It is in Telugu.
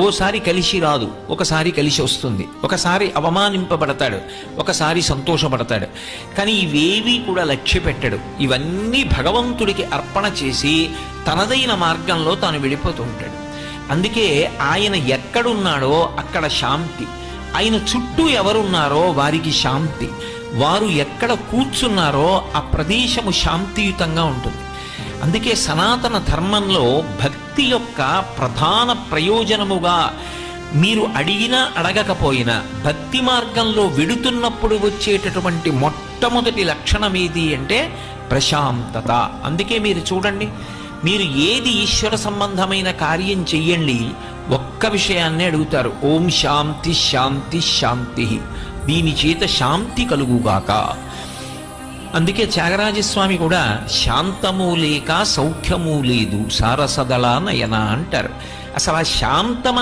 ఓసారి కలిసి రాదు, ఒకసారి కలిసి వస్తుంది, ఒకసారి అవమానింపబడతాడు, ఒకసారి సంతోషపడతాడు. కానీ ఇవేవీ కూడా లక్ష్య పెట్టడు. ఇవన్నీ భగవంతుడికి అర్పణ చేసి తనదైన మార్గంలో తాను వెళ్ళిపోతూ ఉంటాడు. అందుకే ఆయన ఎక్కడున్నాడో అక్కడ శాంతి, ఆయన చుట్టూ ఎవరున్నారో వారికి శాంతి, వారు ఎక్కడ కూర్చున్నారో ఆ ప్రదేశము శాంతియుతంగా ఉంటుంది. అందుకే సనాతన ధర్మంలో భక్తి యొక్క ప్రధాన ప్రయోజనముగా మీరు అడిగినా అడగకపోయినా భక్తి మార్గంలో వెడుతున్నప్పుడు వచ్చేటటువంటి మొట్టమొదటి లక్షణం ఏది అంటే ప్రశాంతత. అందుకే మీరు చూడండి, మీరు ఏది ఈశ్వర సంబంధమైన కార్యం చెయ్యండి, ఒక్క విషయాన్నే అడుగుతారు, ఓం శాంతి శాంతి శాంతి, దీని చేత శాంతి కలుగుగాక. అందుకే త్యాగరాజస్వామి కూడా శాంతము లేక సౌఖ్యము లేదు సారసదళ నయన అంటారు. అసలు ఆ శాంతమ